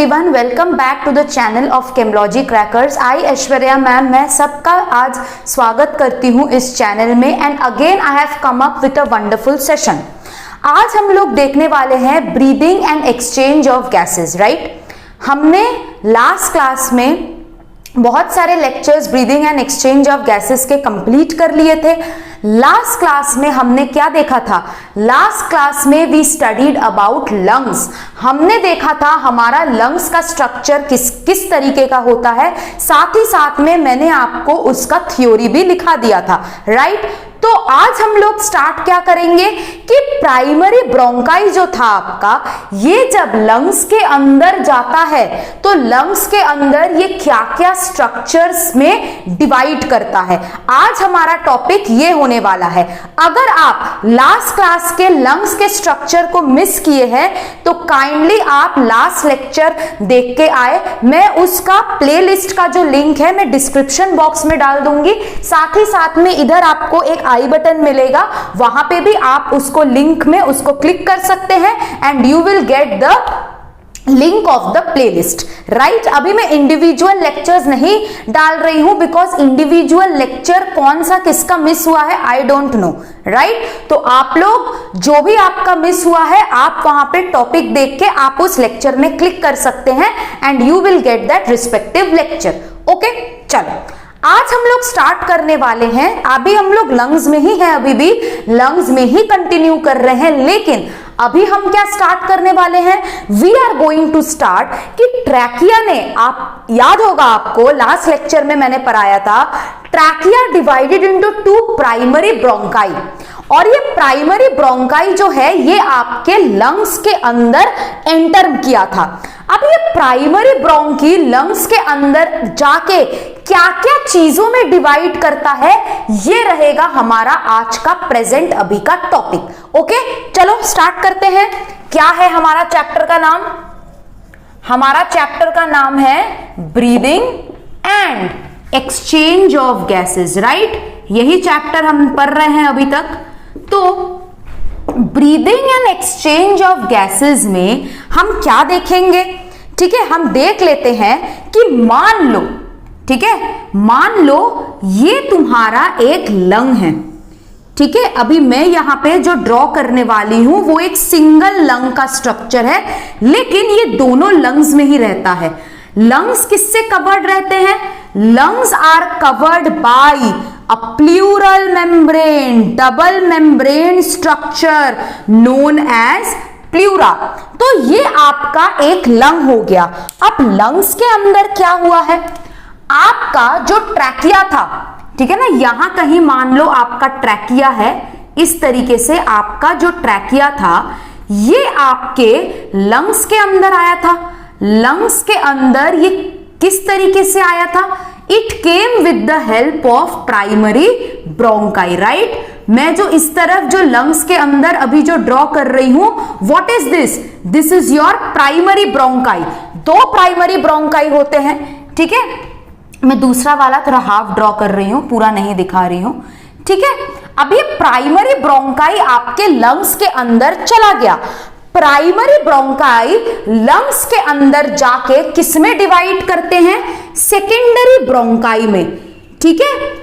Everyone, welcome back to the channel of Chemology Crackers. I Aishwarya ma'am, मैं सबका आज स्वागत करती हूँ इस चैनल में। And again I have come up with a wonderful session. आज हम लोग देखने वाले हैं breathing and exchange of gases, right. हमने लास्ट क्लास में बहुत सारे lectures breathing and exchange of gases के कंप्लीट कर लिए थे। लास्ट क्लास में हमने क्या देखा था? लास्ट क्लास में वी स्टडीड अबाउट लंग्स। हमने देखा था हमारा लंग्स का स्ट्रक्चर किस तरीके का होता है, साथ ही साथ में मैंने आपको उसका थ्योरी भी लिखा दिया था, राइट। तो आज हम लोग स्टार्ट क्या करेंगे कि प्राइमरी ब्रोंकाई जो था आपका, ये जब लंग्स के अंदर जाता है तो लंग्स के अंदर ये क्या क्या स्ट्रक्चर्स में डिवाइड करता है। आज हमारा टॉपिक ये होने वाला है। अगर आप लास्ट क्लास के लंग्स के स्ट्रक्चर को मिस किए हैं तो काइंडली आप लास्ट लेक्चर देख के आए। मैं उसका प्लेलिस्ट का जो लिंक है मैं डिस्क्रिप्शन बॉक्स में डाल दूंगी। साथ ही साथ में इधर आपको एक आई बटन मिलेगा, वहां पे भी आप उसको लिंक में उसको क्लिक कर सकते हैं and you will get the link of the playlist, right. अभी मैं इंडिविजुअल लेक्चर्स नहीं डाल रही हूं बिकॉज इंडिविजुअल लेक्चर कौन सा किसका मिस हुआ है आई डोंट नो, राइट। तो आप लोग जो भी आपका मिस हुआ है आप वहां पे टॉपिक देख के आप उस लेक्चर में क्लिक कर सकते हैं and you will get that respective lecture. Okay, चलो आज हम लोग स्टार्ट करने वाले हैं। अभी हम लोग लंग्स में ही हैं, अभी भी लंग्स में ही कंटिन्यू कर रहे हैं, लेकिन अभी हम क्या स्टार्ट करने वाले हैं? We are going to start कि ट्रैकिया ने, आप याद होगा आपको लास्ट लेक्चर में मैंने पढ़ाया था, trachea divided into two primary bronchi. और ये प्राइमरी ब्रोंकाई जो है ये आपके लंग्स के अंदर एंटर किया था। अब ये प्राइमरी ब्रोंकी लंग्स के अंदर जाके क्या क्या चीजों में डिवाइड करता है, ये रहेगा हमारा आज का प्रेजेंट अभी का टॉपिक। ओके, चलो स्टार्ट करते हैं। क्या है हमारा चैप्टर का नाम? हमारा चैप्टर का नाम है breathing and exchange of gases, right. यही चैप्टर हम पढ़ रहे हैं अभी तक। तो breathing and exchange of gases में हम क्या देखेंगे? ठीक है, हम देख लेते हैं कि मान लो, ठीक है, मान लो ये तुम्हारा एक लंग है, ठीक है। अभी मैं यहां पे जो ड्रॉ करने वाली हूं वो एक सिंगल लंग का स्ट्रक्चर है, लेकिन ये दोनों लंग्स में ही रहता है। लंग्स किससे कवर्ड रहते हैं? Lungs are covered by a pleural membrane, double membrane structure known as pleura. तो ये आपका एक लंग हो गया। अब लंग्स के अंदर क्या हुआ है? आपका जो ट्रैकिया था, ठीक है ना, यहां कहीं मान लो आपका ट्रैकिया है, इस तरीके से आपका जो ट्रैकिया था ये आपके लंग्स के अंदर आया था। लंग्स के अंदर ये किस तरीके से आया था? It came with the help of primary bronchi, right. मैं जो इस तरफ जो लंग्स के अंदर अभी जो ड्रॉ कर रही हूं, what is this? This is your primary bronchi. दो प्राइमरी ब्रोंकाई होते हैं, ठीक है। मैं दूसरा वाला थोड़ा हाफ ड्रॉ कर रही हूं, पूरा नहीं दिखा रही हूं, ठीक है। अब ये प्राइमरी ब्रोंकाई आपके लंग्स के अंदर चला गया। प्राइमरी ब्रोंकाई लंग्स के अंदर जाके किसमें डिवाइड करते हैं? सेकेंडरी ब्रोंकाई में, ठीक है।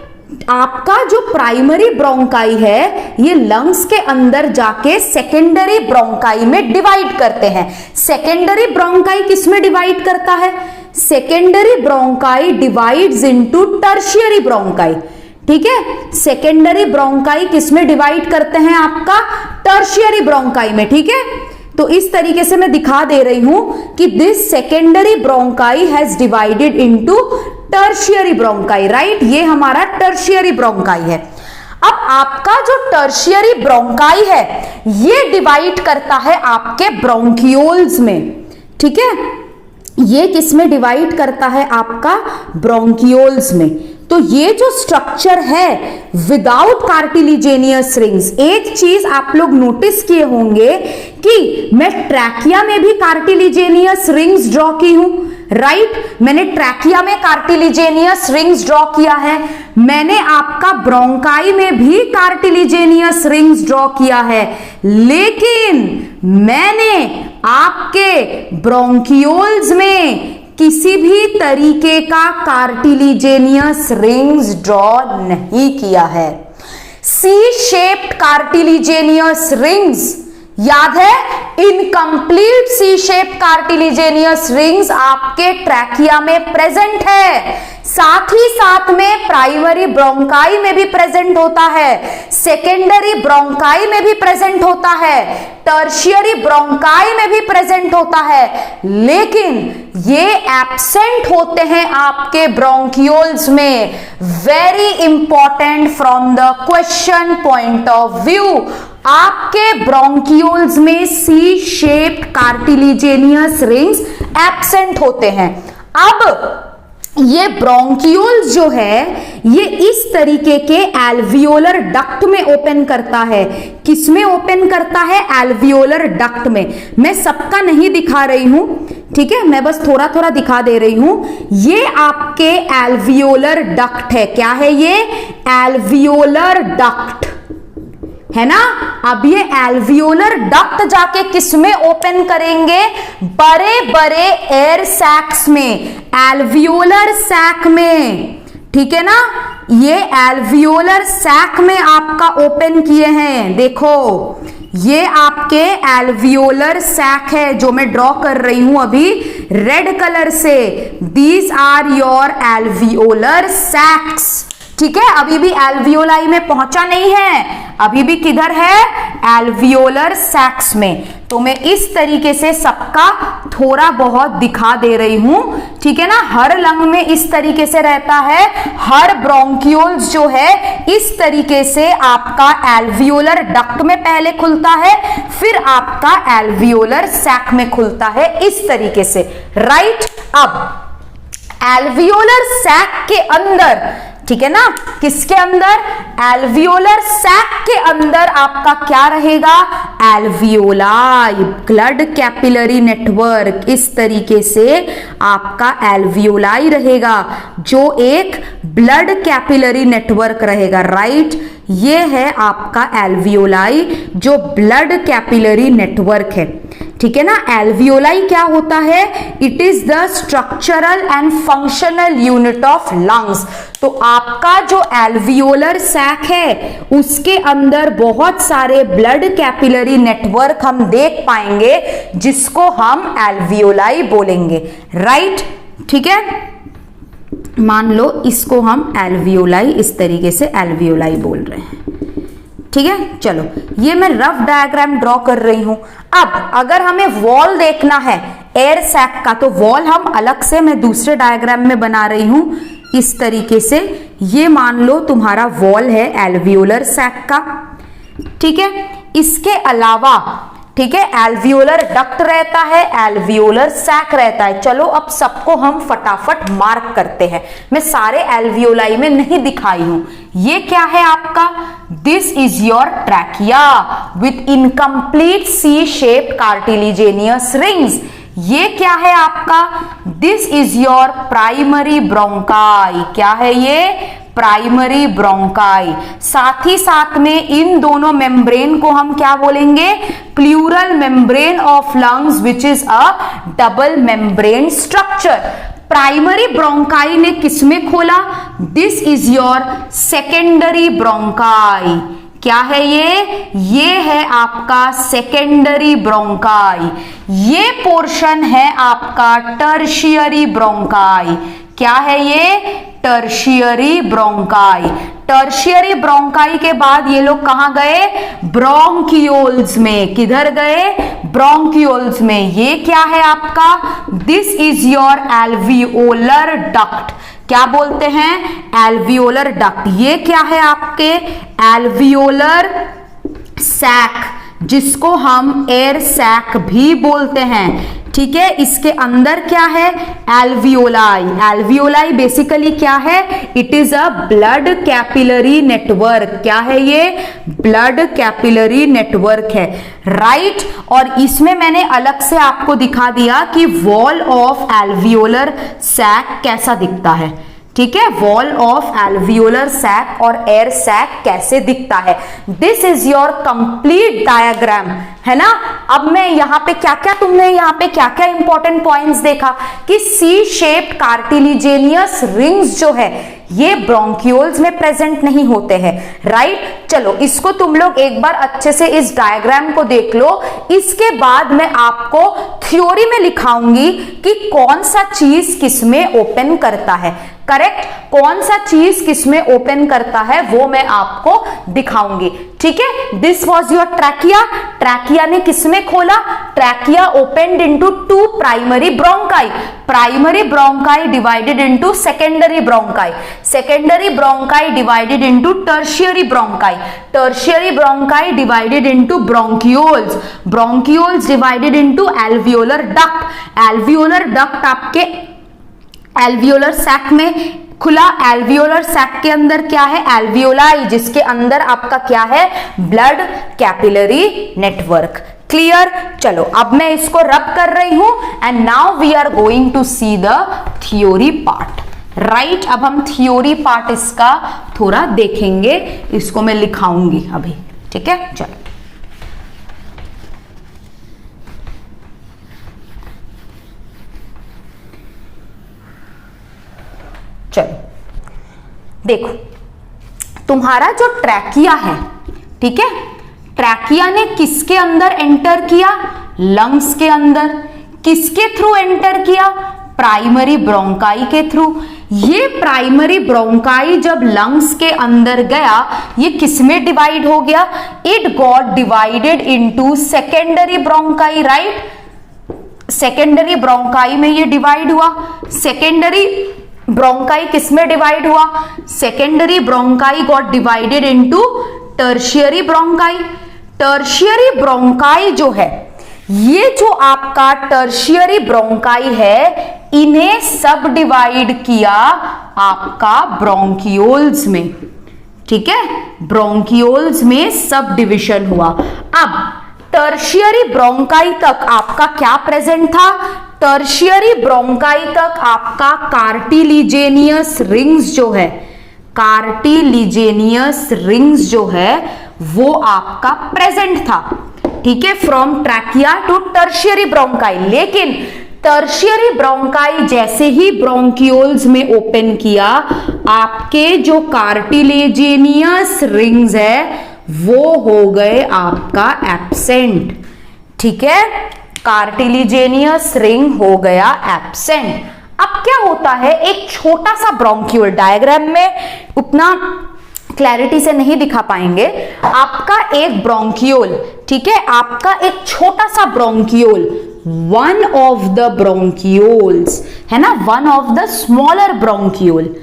आपका जो प्राइमरी ब्रोंकाई है ये लंग्स के अंदर जाके सेकेंडरी ब्रोंकाई में डिवाइड करते हैं। सेकेंडरी ब्रोंकाई किसमें डिवाइड करता है? Secondary bronchi divides into tertiary bronchi, ठीक है। सेकेंडरी ब्रोंकाई किसमें डिवाइड करते हैं? आपका टर्शियरी ब्रोंकाई में, ठीक है। तो इस तरीके से मैं दिखा दे रही हूं कि this secondary bronchi has divided into tertiary bronchi, right. ये हमारा टर्शियरी ब्रोंकाई है। अब आपका जो टर्शियरी ब्रोंकाई है ये डिवाइड करता है आपके ब्रोंकियोल्स में, ठीक है। ये किसमें डिवाइड करता है? आपका ब्रोंकियोल्स में। तो ये जो स्ट्रक्चर है विदाउट कार्टिलिजेनियस रिंग्स, एक चीज आप लोग नोटिस किए होंगे कि मैं ट्रैकिया में भी कार्टिलिजेनियस रिंग्स ड्रॉ की हूं, राइट। मैंने ट्रैकिया में कार्टिलिजेनियस रिंग्स ड्रॉ किया है। मैंने आपका ब्रोंकाई में भी कार्टिलिजेनियस रिंग्स ड्रॉ किया है, लेकिन मैंने आपके ब्रोंकियोल्स में किसी भी तरीके का कार्टिलिजेनियस रिंग्स ड्रॉ नहीं किया है। सी शेप्ड कार्टिलिजेनियस रिंग्स, याद है, incomplete C shape cartilaginous rings आपके ट्रैकिया में प्रेजेंट है। साथ ही साथ में प्राइमरी ब्रोंकाई में भी प्रेजेंट होता है, सेकेंडरी ब्रोंकाई में भी प्रेजेंट होता है, टर्शियरी ब्रोंकाई में भी प्रेजेंट होता है, लेकिन ये एब्सेंट होते हैं आपके ब्रोंकियोल्स में। Very important from the question point of view, आपके ब्रोंकियोल्स में सी शेप्ड कार्टिलिजेनियस रिंग्स एब्सेंट होते हैं। अब ये ब्रोंकियोल्स जो है ये इस तरीके के एल्वियोलर डक्ट में ओपन करता है। किस में ओपन करता है? एल्वियोलर डक्ट में। मैं सबका नहीं दिखा रही हूं, ठीक है, मैं बस थोड़ा थोड़ा दिखा दे रही हूं। ये आपके एल्वियोलर डक्ट है। क्या है ये? एल्वियोलर डक्ट है ना। अब ये एल्वियोलर डक्ट जाके किस में ओपन करेंगे? बड़े बड़े एयर सैक्स में, एल्वियोलर सैक में, ठीक है ना। ये एल्वियोलर सैक में आपका ओपन किए हैं। देखो ये आपके एल्वियोलर सैक है जो मैं ड्रॉ कर रही हूं अभी रेड कलर से। दीज आर योर एल्वियोलर सैक्स, ठीक है। अभी भी एल्वियोलाई में पहुंचा नहीं है, अभी भी किधर है? एल्वियोलर सैक्स में। तो मैं इस तरीके से सबका थोड़ा बहुत दिखा दे रही हूं, ठीक है ना। हर लंग में इस तरीके से रहता है, हर ब्रोंकियोल्स जो है इस तरीके से आपका एल्वियोलर डक्ट में पहले खुलता है, फिर आपका एल्वियोलर सैक में खुलता है, इस तरीके से, राइट। अब एल्वियोलर सैक के अंदर, ठीक है ना, किसके अंदर? एल्वियोलर सैक के अंदर आपका क्या रहेगा? Alveoli, blood capillary network. इस तरीके से आपका एल्वियोलाई रहेगा जो एक ब्लड कैपिलरी नेटवर्क रहेगा, राइट। ये है आपका एल्वियोलाई जो ब्लड कैपिलरी नेटवर्क है, ठीक है ना। एल्वियोलाई क्या होता है? It is the structural and functional unit of lungs. तो आपका जो एल्वियोलर सैक है उसके अंदर बहुत सारे ब्लड कैपिलरी नेटवर्क हम देख पाएंगे जिसको हम एल्वियोलाई बोलेंगे, राइट, ठीक है। मान लो इसको हम एल्वियोलाई, इस तरीके से एल्वियोलाई बोल रहे हैं, ठीक है। चलो ये मैं रफ डायग्राम ड्रॉ कर रही हूं। अब अगर हमें वॉल देखना है एयर सैक का, तो वॉल हम अलग से मैं दूसरे डायग्राम में बना रही हूं इस तरीके से। ये मान लो तुम्हारा वॉल है एल्वियोलर सैक का, ठीक है। इसके अलावा, ठीक है, एल्वियोलर डक्ट रहता है, एल्वियोलर सैक रहता है। चलो अब सबको हम फटाफट मार्क करते हैं। मैं सारे एल्वियोलाई में नहीं दिखाई हूं। ये क्या है आपका? This is your trachea with incomplete C shaped cartilaginous rings. ये क्या है आपका? This is your primary bronchi. क्या है ये? Primary bronchi. साथ ही साथ में इन दोनों मेम्ब्रेन को हम क्या बोलेंगे? Pleural membrane of lungs which is a double membrane structure. Primary bronchi ने किसमें खोला? This is your secondary bronchi. क्या है ये? ये है आपका सेकेंडरी ब्रोंकाई। ये पोर्शन है आपका टर्शियरी ब्रोंकाई। क्या है ये? Tertiary bronchi. टर्शियरी ब्रोंकाई के बाद ये लोग कहां गए? ब्रोंकियोल्स में। किधर गए? ब्रोंकियोल्स में। ये क्या है आपका? This is your alveolar duct. क्या बोलते हैं? Alveolar duct. ये क्या है आपके? एल्वियोलर सैक, जिसको हम एयर सैक भी बोलते हैं, ठीक है। इसके अंदर क्या है? एल्वियोलाई। एल्वियोलाई बेसिकली क्या है? It is a blood capillary network. क्या है ये? ब्लड कैपिलरी नेटवर्क है, राइट। और इसमें मैंने अलग से आपको दिखा दिया कि वॉल ऑफ एल्वियोलर सैक कैसा दिखता है, ठीक है, वॉल ऑफ एल्वियोलर सैक और एयर सैक कैसे दिखता है। This is your complete diagram, है ना। अब मैं यहाँ पे तुमने यहाँ पे क्या क्या इंपॉर्टेंट पॉइंट्स देखा कि सी शेप्ड कार्टिलिजेनियस रिंग्स जो है ये ब्रोंकियोल्स में प्रेजेंट नहीं होते हैं, राइट। चलो इसको तुम लोग एक बार अच्छे से इस डायग्राम को देख लो। इसके बाद मैं आपको थ्योरी में लिखाऊंगी कि कौन सा चीज किसमें ओपन करता है, करेक्ट, कौन सा चीज किसमें ओपन करता है वो मैं आपको दिखाऊंगी, ठीक है। This was your trachea. Trachea ने किसमें खोला, trachea opened into two primary bronchi, primary bronchi divided into secondary bronchi, secondary bronchi divided into tertiary bronchi, tertiary bronchi divided into bronchioles, bronchioles divided into alveolar duct, alveolar duct आपके alveolar sac में खुला। Alveolar sac के अंदर क्या है, alveoli, जिसके अंदर आपका क्या है, ब्लड कैपिलरी नेटवर्क। क्लियर। चलो अब मैं इसको रब कर रही हूं and now we are going to see the theory part, right. अब हम थियोरी पार्ट इसका थोड़ा देखेंगे, इसको मैं लिखाऊंगी अभी, ठीक है। चलो चलो देखो, तुम्हारा जो ट्रैकिया है, ठीक है, ट्रैकिया ने किसके अंदर एंटर किया, लंग्स के अंदर। किसके थ्रू एंटर किया, प्राइमरी ब्रोंकाई के थ्रू। ये प्राइमरी ब्रोंकाई जब लंग्स के अंदर गया, ये किसमें डिवाइड हो गया, it got divided into secondary bronchi, right. Secondary bronchi में ये डिवाइड हुआ। सेकेंडरी ब्रोंकाई किसमें डिवाइड हुआ, secondary bronchi got divided into tertiary bronchi. Tertiary bronchi जो है, ये जो आपका टर्शियरी ब्रोंकाई है, इन्हें सब डिवाइड किया आपका ब्रोंकियोल्स में, ठीक है, ब्रोंकियोल्स में सब डिविजन हुआ। अब टर्शियरी ब्रोंकाई तक आपका क्या प्रेजेंट था, टर्शियरी ब्रोंकाई तक आपका कार्टिलिजेनियस रिंग्स जो है, कार्टिलिजेनियस रिंग्स जो है वो आपका प्रेजेंट था, ठीक है, from trachea to tertiary bronchi. लेकिन टर्शियरी ब्रोंकाई जैसे ही ब्रोंकियोल्स में ओपन किया, आपके जो कार्टिलेजेनियस रिंग्स है वो हो गए आपका एब्सेंट, ठीक है, कार्टिलेजेनियस रिंग हो गया एब्सेंट। अब क्या होता है, एक छोटा सा ब्रोंकियोल, डायग्राम में उतना क्लैरिटी से नहीं दिखा पाएंगे, आपका एक ब्रोंकियोल, ठीक है, आपका एक छोटा सा bronchiole, one of the bronchioles, है ना, one of the smaller bronchiole,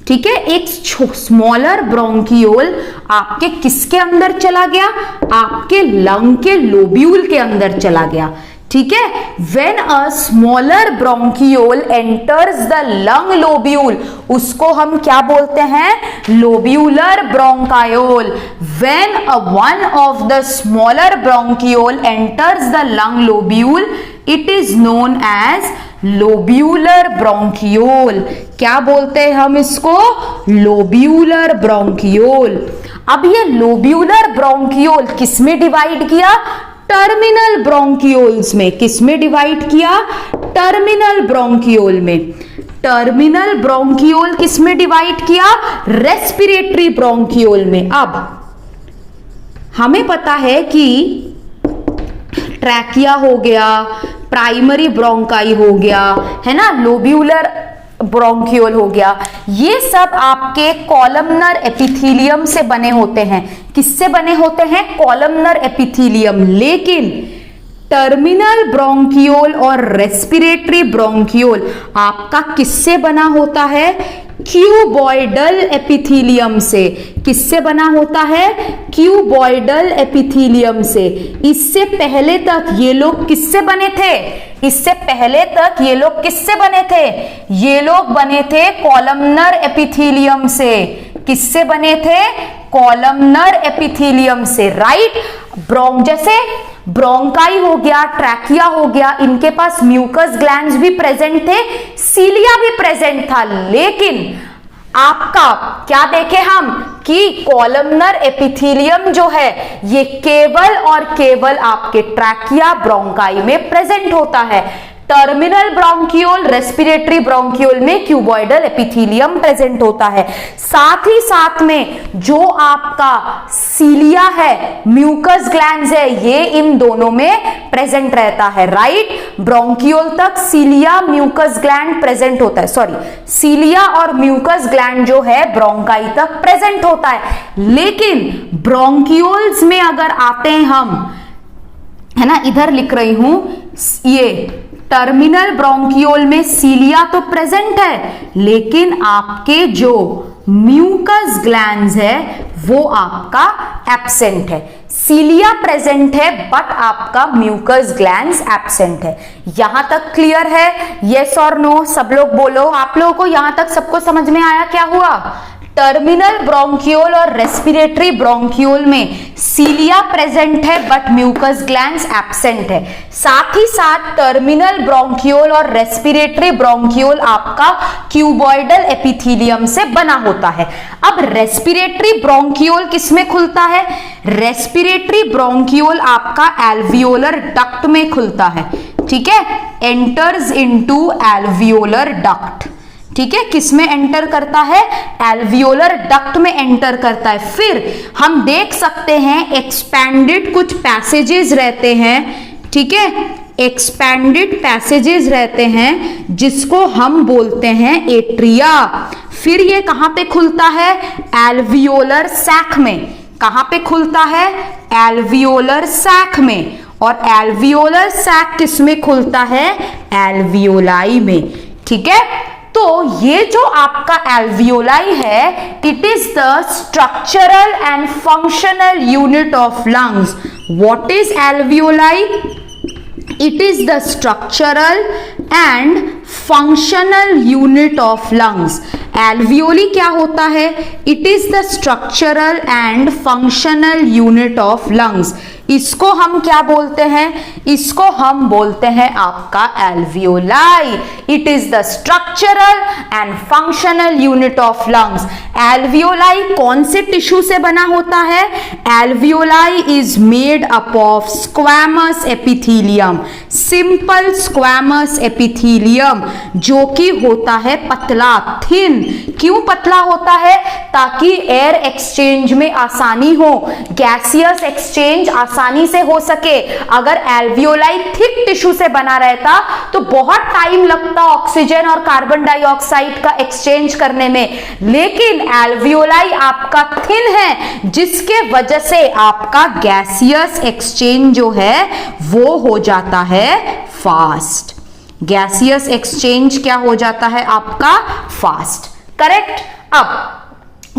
ठीक है, एक स्मॉलर ब्रोंकियोल आपके किसके अंदर चला गया, आपके लंग के लोब्यूल के अंदर चला गया, ठीक है। When a smaller bronchiole enters the lung lobule, उसको हम क्या बोलते हैं, lobular bronchiole. When a one of the smaller bronchiole enters the lung lobule, it is known as lobular bronchiole. क्या बोलते हैं हम इसको, लोब्यूलर ब्रोंकियोल। अब ये लोब्यूलर ब्रोंकियोल किसमें डिवाइड किया, टर्मिनल ब्रोंकियोल्स में। किसमें डिवाइड किया, टर्मिनल ब्रोंकियोल में। टर्मिनल ब्रोंकियोल किसमें डिवाइड किया, रेस्पिरेटरी ब्रोंकियोल में। अब हमें पता है कि ट्रैकिया हो गया, प्राइमरी ब्रोंकाई हो गया, है ना, लोब्यूलर ब्रोंकियोल हो गया, ये सब आपके कॉलमनर एपिथेलियम से बने होते हैं। किससे बने होते हैं, कॉलमनर एपिथेलियम। लेकिन टर्मिनल ब्रोंकियोल और रेस्पिरेटरी ब्रोंकियोल आपका किससे बना होता है, क्यूबॉइडल एपिथेलियम से। किससे बना होता है, क्यूबॉइडल एपिथेलियम से। इससे पहले तक ये लोग किससे बने थे, इससे पहले तक ये लोग किससे बने थे, ये लोग बने थे कॉलमनर एपिथेलियम से। किससे बने थे, कॉलमनर एपिथेलियम से, राइट। जैसे ब्रोंकाई हो गया, ट्रैकिया हो गया, इनके पास म्यूकस ग्लैंड्स भी प्रेजेंट थे, सीलिया भी प्रेजेंट था। लेकिन आपका क्या देखे हम कि कॉलमनर एपिथेलियम जो है ये केवल और केवल आपके ट्रैकिया ब्रोंकाई में प्रेजेंट होता है। टर्मिनल ब्रोंकियोल, रेस्पिरेटरी ब्रोंकियोल में क्यूबॉइडल एपिथेलियम प्रेजेंट होता है। साथ ही साथ में जो आपका सीलिया है, म्यूकस ग्लैंड्स है, ये इन दोनों में प्रेजेंट रहता है। राइट, ब्रोंकियोल तक सीलिया म्यूकस ग्लैंड प्रेजेंट होता है, सॉरी सीलिया और म्यूकस ग्लैंड जो है ब्रोंकाई तक प्रेजेंट होता है। लेकिन ब्रोंकियोल्स में अगर आते हैं हम, है ना, इधर लिख रही हूं, ये टर्मिनल ब्रोंकियोल में सीलिया तो प्रेजेंट है, लेकिन आपके जो म्यूकस ग्लैंड्स है वो आपका एब्सेंट है। सीलिया प्रेजेंट है बट आपका म्यूकस ग्लैंड्स एब्सेंट है। यहां तक क्लियर है? यस और नो सब लोग बोलो। आप लोगों को यहां तक सबको समझ में आया क्या हुआ? टर्मिनल ब्रोंकियोल और रेस्पिरेटरी ब्रोंकियोल में सीलिया प्रेजेंट है बट म्यूकस ग्लैंड्स एब्सेंट है। साथ ही साथ टर्मिनल ब्रोंकियोल और रेस्पिरेटरी ब्रोंकियोल आपका क्यूबॉइडल एपिथेलियम से बना होता है। अब रेस्पिरेटरी ब्रोंकियोल किसमें खुलता है? रेस्पिरेटरी ब्रोंकियोल आपका एल्वियोलर डक्ट में खुलता है। ठीक है, एंटर्स इनटू एल्वियोलर डक्ट। ठीक है, किसमें एंटर करता है? एल्वियोलर डक्ट में एंटर करता है। फिर हम देख सकते हैं एक्सपैंडेड कुछ पैसेजेस रहते हैं। ठीक है, एक्सपैंडेड पैसेजेस रहते हैं जिसको हम बोलते हैं एट्रिया। फिर ये कहां पे खुलता है? एल्वियोलर सैक में। कहां पे खुलता है? एल्वियोलर सैक में। और एल्वियोलर सैक किसमें खुलता है? एल्वियोलाई में। ठीक है, तो ये जो आपका एल्वियोलाई है, it is the structural and functional unit of lungs. What is alveoli? It is the structural and functional unit of lungs. Alveoli क्या होता है? It is the structural and functional unit of lungs. इसको हम क्या बोलते हैं? इसको हम बोलते हैं आपका alveoli. It is the structural and functional unit of lungs. Alveoli कौन से टिश्यू से बना होता है? Alveoli is made up of squamous epithelium, simple squamous epithelium, जो कि होता है पतला, थिन। क्यों पतला होता है? ताकि एयर एक्सचेंज में आसानी हो, गैसियस एक्सचेंज आसानी से हो सके। अगर एल्वियोलाई थिक टिश्यू से बना रहता तो बहुत टाइम लगता ऑक्सीजन और कार्बन डाइऑक्साइड का एक्सचेंज करने में, लेकिन एल्वियोलाई आपका थिन है, जिसके वजह से आपका गैसियस एक्सचेंज जो है वो हो जाता है फास्ट। गैसियस एक्सचेंज क्या हो जाता है आपका? फास्ट। करेक्ट। अब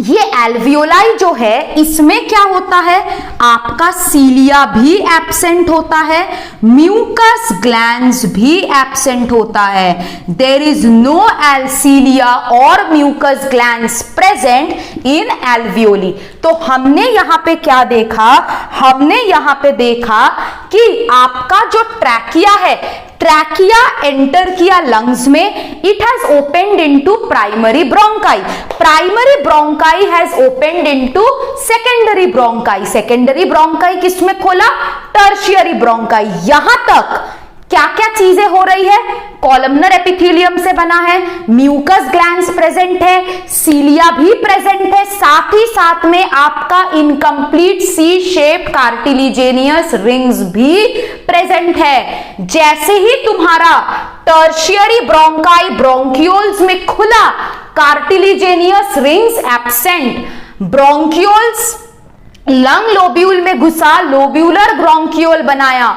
ये एल्वियोलाई जो है, इसमें क्या होता है? आपका सीलिया भी एब्सेंट होता है, म्यूकस ग्लैंड्स भी एब्सेंट होता है। देयर इज नो सीलिया और mucus glands present in alveoli. तो हमने यहां पे क्या देखा? हमने यहां पे देखा कि आपका जो ट्रैकिया है, ट्रैकिया एंटर किया लंग्स में, it has opened into primary bronchi, primary bronchi has opened into secondary bronchi, secondary bronchi किसमें खोला? Tertiary bronchi. यहां तक क्या क्या चीजें हो रही है? कॉलमनर एपिथेलियम से बना है, म्यूकस ग्लैंड्स प्रेजेंट है, सीलिया भी प्रेजेंट है, साथ ही साथ में आपका incomplete C shape cartilaginous rings भी प्रेजेंट है। जैसे ही तुम्हारा टर्शियरी ब्रोंकाई ब्रोंकियोल्स में खुला, cartilaginous rings absent, bronchioles lung lobule में घुसा, लोब्यूलर ब्रोंकियोल बनाया,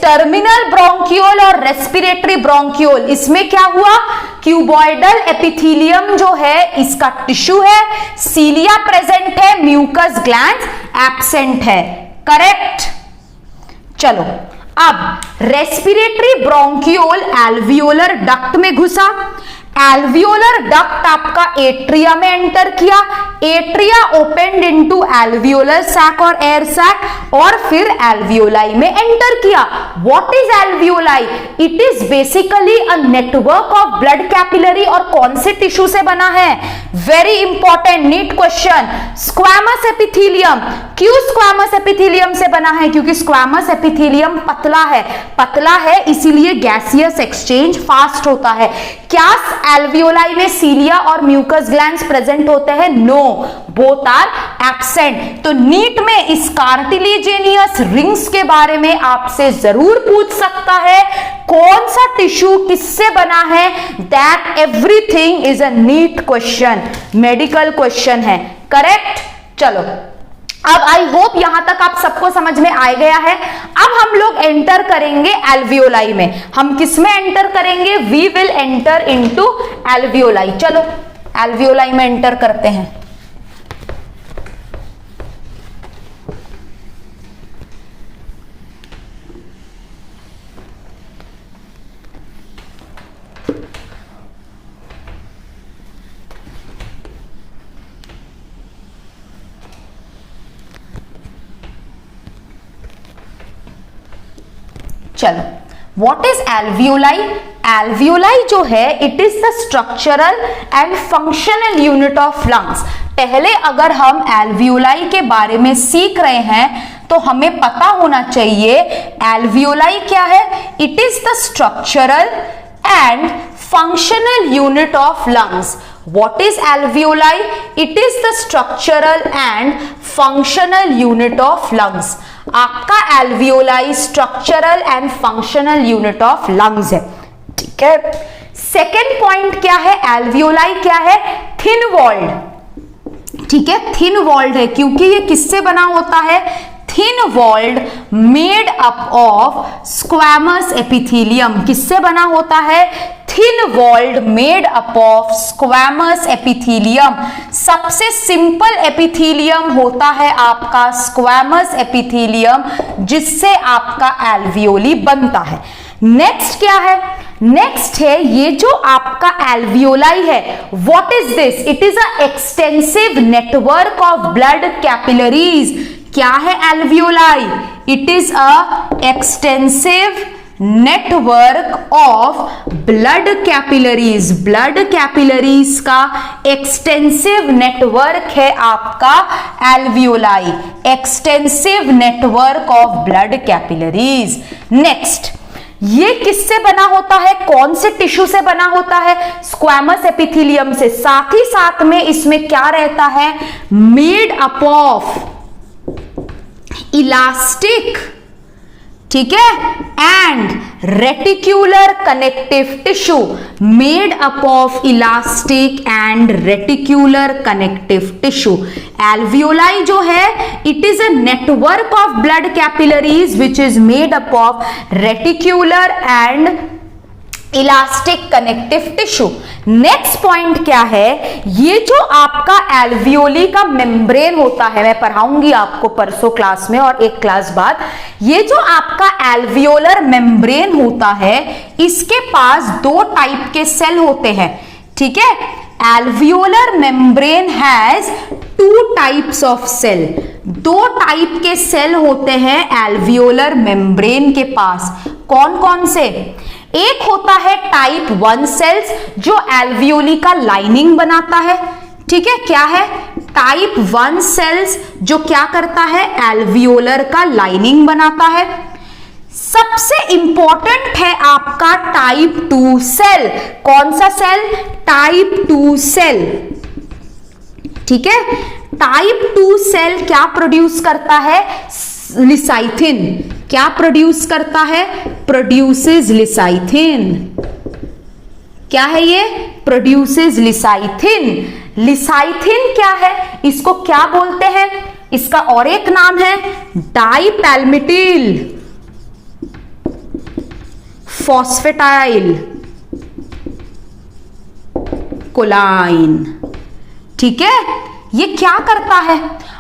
टर्मिनल ब्रोंकियोल और रेस्पिरेटरी ब्रोंकियोल, इसमें क्या हुआ? क्यूबॉइडल एपिथेलियम जो है इसका टिश्यू है, सीलिया प्रेजेंट है, म्यूकस ग्लैंड्स एब्सेंट है। करेक्ट। चलो, अब रेस्पिरेटरी ब्रोंकियोल एल्वियोलर डक्ट में घुसा, एल्वियोलर डक्ट आपका एट्रिया में एंटर किया, atria opened into alveolar sac और एयर सैक और फिर एल्वियोलाई में एंटर किया। What is alveoli? It is basically a network of blood capillary और कौन से टिश्यू से बना है? Very important NEET question, squamous epithelium. क्यों स्क्वैमस एपिथेलियम से बना है? क्योंकि स्क्वैमस एपिथेलियम पतला है इसीलिए गैसियस एक्सचेंज फास्ट होता है। क्या एल्वियोलाई में सीलिया और म्यूकस ग्लैंड्स प्रेजेंट होते हैं? No, both are absent. तो नीट में इस कार्टिलेजिनियस रिंग्स के बारे में आपसे जरूर पूछ सकता है, कौन सा टिश्यू किससे बना है? That everything is a NEET question, medical question है। करेक्ट? चलो, अब आई होप यहां तक आप सबको समझ में आ गया है। अब हम लोग एंटर करेंगे एल्वियोलाई में। हम किस में एंटर करेंगे? We will enter into alveoli. चलो एल्वियोलाई में एंटर करते हैं। चलो, व्हाट इज एल्वियोलाई? एल्वियोलाई जो है it is the structural and functional unit of lungs. पहले अगर हम एल्वियोलाई के बारे में सीख रहे हैं तो हमें पता होना चाहिए एल्वियोलाई क्या है। It is the structural and functional unit of lungs. What is alveoli? It is the structural and functional unit of lungs. आपका alveoli structural and functional unit of lungs है, ठीक है। सेकेंड पॉइंट क्या है? alveoli क्या है? thin walled, ठीक है, thin walled है क्योंकि ये किससे बना होता है? thin walled made up of squamous epithelium। किससे बना होता है? thin walled made up of squamous epithelium। सबसे सिंपल एपिथेलियम होता है आपका squamous epithelium, जिससे आपका alveoli बनता है। नेक्स्ट क्या है? नेक्स्ट है ये जो आपका एल्वियोलाई है, what is this? It is a extensive network of blood capillaries. क्या है alveoli? It is a extensive network of blood capillaries. Blood capillaries का एक्सटेंसिव नेटवर्क है आपका alveoli, extensive network of blood capillaries. Next, ये किससे बना होता है? कौन से टिश्यू से बना होता है? स्क्वैमस एपिथेलियम से। साथ ही साथ में इसमें क्या रहता है? मेड अप ऑफ इलास्टिक, ठीक है, and reticular connective tissue. Made up of elastic and reticular connective tissue. Alveoli जो है it is a network of blood capillaries which is made up of reticular and elastic connective tissue. Next point क्या है? ये जो आपका alveoli का membrane होता है, मैं पढ़ाऊंगी आपको परसों क्लास में और एक क्लास बाद। ये जो आपका एल्वियोलर मेम्ब्रेन होता है इसके पास दो टाइप के सेल होते हैं, ठीक है। Alveolar membrane has two types of cell. दो टाइप के सेल होते हैं एल्वियोलर मेम्ब्रेन के पास। कौन कौन से? एक होता है टाइप 1 सेल्स जो एल्वियोली का लाइनिंग बनाता है, ठीक है। क्या है? टाइप 1 सेल्स जो क्या करता है? एल्वियोलर का लाइनिंग बनाता है। सबसे इंपॉर्टेंट है आपका टाइप 2 सेल। कौन सा सेल? टाइप 2 सेल, ठीक है। टाइप 2 सेल क्या प्रोड्यूस करता है? लिसाइथिन। क्या प्रोड्यूस करता है? प्रोड्यूसेस लिसाइथिन। क्या है ये? प्रोड्यूसेस लिसाइथिन। लिसाइथिन क्या है? इसको क्या बोलते हैं? इसका और एक नाम है डाइपैल्मिटिल फॉस्फेटाइल कोलाइन, ठीक है। ये क्या करता है?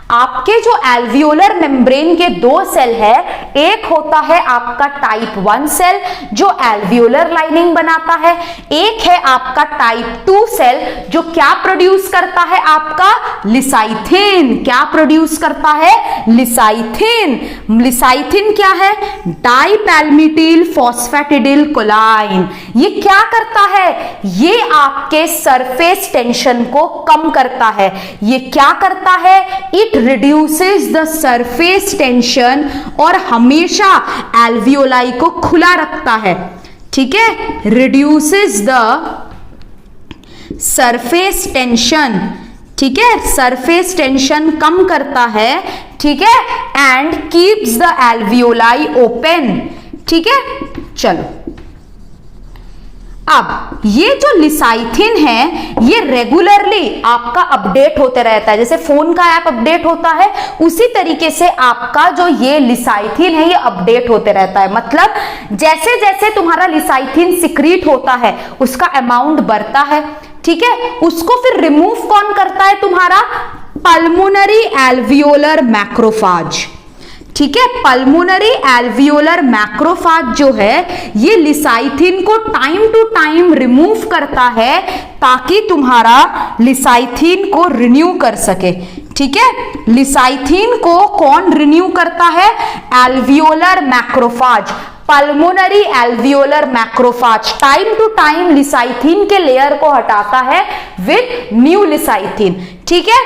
आपके जो एल्वियोलर मेम्ब्रेन के दो सेल है, एक होता है आपका टाइप 1 सेल जो एल्वियोलर लाइनिंग बनाता है, एक है आपका टाइप 2 सेल जो क्या प्रोड्यूस करता है, आपका लिसाइथिन। क्या प्रोड्यूस करता है? लिसाइथिन। लिसाइथिन क्या है? डाइपैल्मिटिल फॉस्फेटिडिल कोलाइन। ये क्या करता है? ये आपके सरफेस टेंशन को कम करता है। ये क्या करता है? It reduces the surface tension और हमेशा एल्वियोलाई को खुला रखता है। ठीक है, रिड्यूसेस द सरफेस टेंशन। ठीक है, सरफेस टेंशन कम करता है। ठीक है, and keeps the alveoli open. ठीक है, चलो अब ये जो लिसाइथिन है ये रेगुलरली आपका अपडेट होते रहता है, जैसे फोन का ऐप अपडेट होता है उसी तरीके से आपका जो ये लिसाइथिन है ये अपडेट होते रहता है। मतलब जैसे जैसे तुम्हारा लिसाइथिन सिक्रीट होता है उसका अमाउंट बढ़ता है। ठीक है, उसको फिर रिमूव कौन करता है? तुम्हारा पल्मोनरी एल्वियोलर मैक्रोफाज। ठीक है, पल्मोनरी एल्वियोलर मैक्रोफाज जो है ये लिसाइथिन को टाइम टू टाइम रिमूव करता है ताकि तुम्हारा लिसाइथिन को रिन्यू कर सके। ठीक है, लिसाइथिन को कौन रिन्यू करता है? Alveolar macrophage, pulmonary alveolar macrophage time to time lecithin के लेयर को हटाता है विद न्यू लिसाइथिन। ठीक है,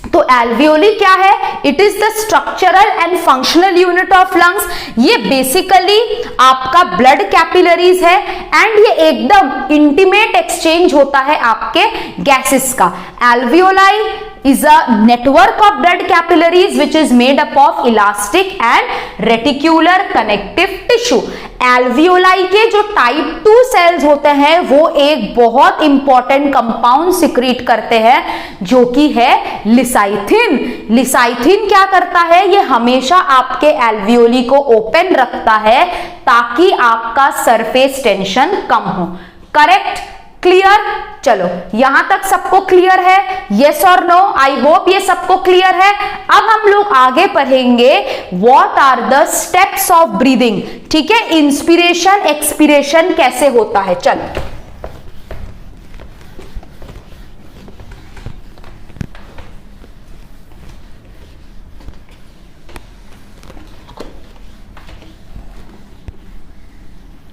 तो एल्वियोली क्या है? It is the structural and functional unit of lungs. ये बेसिकली आपका ब्लड कैपिलरीज है एंड ये एकदम इंटीमेट एक्सचेंज होता है आपके गैसेस का। Alveoli is a network of blood capillaries which is made up of elastic and reticular connective tissue. Alveoli के जो टाइप 2 सेल्स होते हैं वो एक बहुत इंपॉर्टेंट कंपाउंड सिक्रीट करते हैं जो कि है लिसाइथिन। लिसाइथिन क्या करता है? ये हमेशा आपके एल्वियोली को ओपन रखता है ताकि आपका सरफेस टेंशन कम हो। करेक्ट? क्लियर? चलो यहां तक सबको क्लियर है? यस और नो? आई होप ये सबको क्लियर है। अब हम लोग आगे पढ़ेंगे what are the steps of breathing. ठीक है, इंस्पिरेशन एक्सपिरेशन कैसे होता है। चलो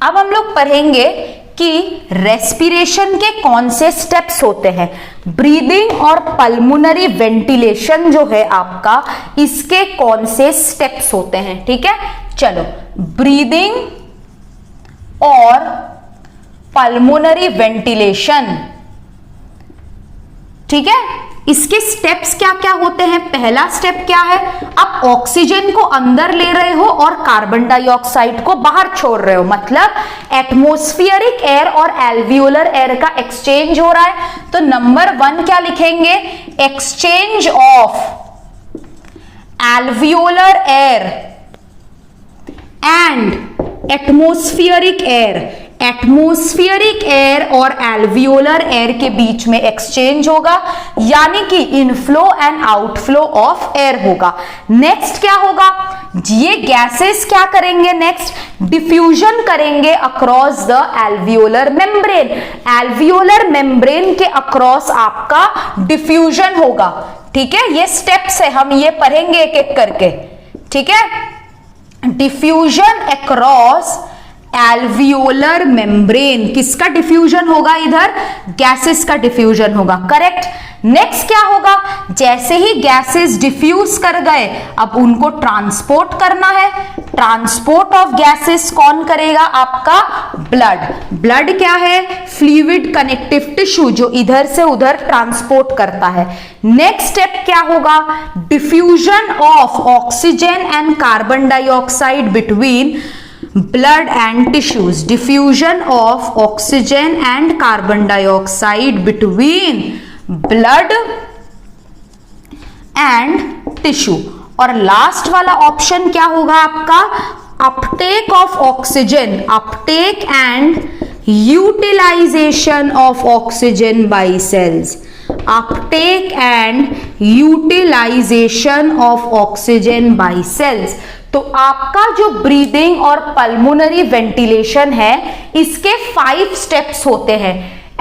अब हम लोग पढ़ेंगे कि रेस्पिरेशन के कौन से स्टेप्स होते हैं। ब्रीदिंग और पल्मोनरी वेंटिलेशन जो है आपका, इसके कौन से स्टेप्स होते हैं। ठीक है, चलो ब्रीदिंग और पल्मोनरी वेंटिलेशन। ठीक है, इसके स्टेप्स क्या क्या होते हैं? पहला स्टेप क्या है? आप ऑक्सीजन को अंदर ले रहे हो और कार्बन डाइऑक्साइड को बाहर छोड़ रहे हो, मतलब एटमॉस्फेरिक एयर और एल्वियोलर एयर का एक्सचेंज हो रहा है। तो नंबर 1 क्या लिखेंगे? Exchange of alveolar air and atmospheric air. Atmospheric air और एल्वियोलर एयर के बीच में एक्सचेंज होगा, यानी कि inflow and outflow of air होगा। नेक्स्ट क्या होगा? ये गैसेस क्या करेंगे? नेक्स्ट डिफ्यूजन करेंगे across the alveolar membrane. Alveolar membrane के अक्रॉस आपका डिफ्यूजन होगा। ठीक है, ये स्टेप्स है, हम ये पढ़ेंगे एक एक करके। ठीक है, डिफ्यूजन अक्रॉस एल्वियोलर मेम्ब्रेन। किसका डिफ्यूजन होगा? इधर गैसेस का डिफ्यूजन होगा। करेक्ट। नेक्स्ट क्या होगा? जैसे ही गैसेस डिफ्यूज कर गए अब उनको ट्रांसपोर्ट करना है। ट्रांसपोर्ट ऑफ गैसेस कौन करेगा? आपका ब्लड। ब्लड क्या है? फ्लूइड कनेक्टिव टिश्यू जो इधर से उधर ट्रांसपोर्ट करता है। नेक्स्ट स्टेप क्या होगा? Diffusion of oxygen and carbon dioxide between blood and tissues. Diffusion of oxygen and carbon dioxide between blood and tissue. और लास्ट वाला ऑप्शन क्या होगा आपका? Uptake of oxygen, uptake and utilization of oxygen by cells. Uptake and utilization of oxygen by cells. तो आपका जो breathing और pulmonary ventilation है इसके 5 स्टेप्स होते हैं।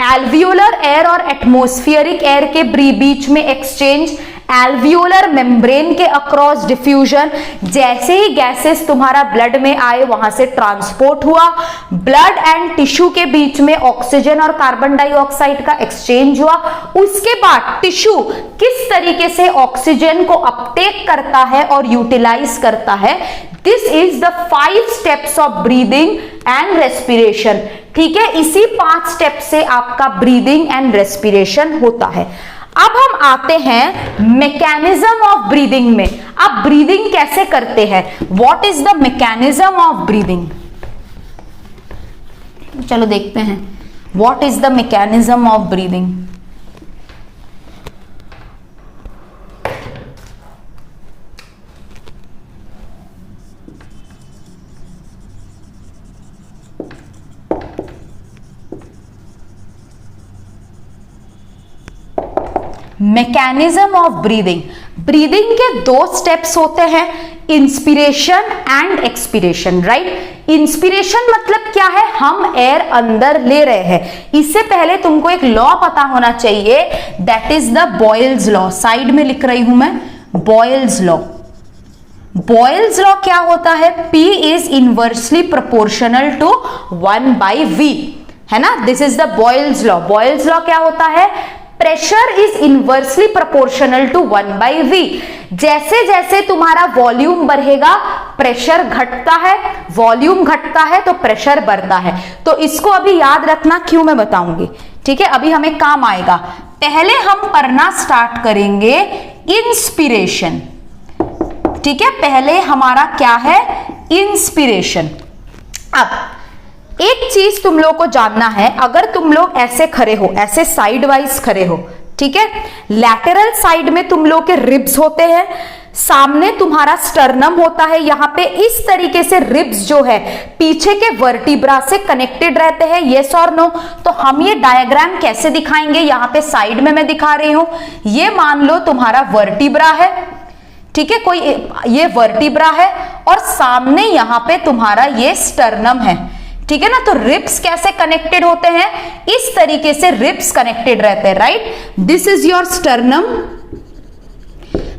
एल्वियोलर एयर और एटमॉस्फेरिक एयर के बीच में एक्सचेंज, एल्वियोलर मेम्ब्रेन के अक्रॉस डिफ्यूजन, जैसे ही गैसेस तुम्हारा ब्लड में आए वहां से ट्रांसपोर्ट हुआ, ब्लड एंड टिश्यू के बीच में ऑक्सीजन और कार्बन डाइऑक्साइड का एक्सचेंज हुआ, उसके बाद टिश्यू किस तरीके से ऑक्सीजन को अपटेक करता है और यूटिलाइज करता है। This is the 5 steps of breathing and respiration. ठीक है, इसी 5 स्टेप से आपका ब्रीदिंग एंड रेस्पिरेशन होता है। अब हम आते हैं मैकेनिज्म ऑफ ब्रीदिंग में। आप ब्रीदिंग कैसे करते हैं, what is the mechanism of breathing. चलो देखते हैं what is the mechanism of breathing. Mechanism of breathing. Breathing के 2 स्टेप्स होते हैं, inspiration and expiration, right. Inspiration मतलब क्या है, हम एयर अंदर ले रहे हैं। इससे पहले तुमको एक लॉ पता होना चाहिए, that is the Boyle's law. Side में लिख रही हूं मैं, बॉयल्स लॉ। बॉयल्स लॉ क्या होता है, P is inversely proportional to 1/V, है ना। This is the Boyle's law. Boyle's law क्या होता है, pressure is inversely proportional to 1/V। जैसे जैसे तुम्हारा वॉल्यूम बढ़ेगा प्रेशर घटता है, वॉल्यूम घटता है तो प्रेशर बढ़ता है। तो इसको अभी याद रखना, क्यों मैं बताऊंगी, ठीक है। अभी हमें काम आएगा। पहले हम पढ़ना स्टार्ट करेंगे इंस्पिरेशन, ठीक है। पहले हमारा क्या है, इंस्पिरेशन। अब एक चीज तुम लोग को जानना है, अगर तुम लोग ऐसे खड़े हो, ऐसे साइड वाइज खड़े हो, ठीक है, लैटरल साइड में तुम लोग के रिब्स होते हैं, सामने तुम्हारा स्टर्नम होता है, यहां पे इस तरीके से रिब्स जो है पीछे के वर्टिब्रा से कनेक्टेड रहते हैं, यस और नो। तो हम ये डायग्राम कैसे दिखाएंगे, यहां पे साइड में मैं दिखा रही हूं। ये मान लो तुम्हारा वर्टिब्रा है, ठीक है, कोई ये वर्टिब्रा है और सामने यहां पे तुम्हारा ये स्टर्नम है, ठीक है ना। तो रिब्स कैसे कनेक्टेड होते हैं, इस तरीके से रिब्स कनेक्टेड रहते हैं, right. This is your sternum,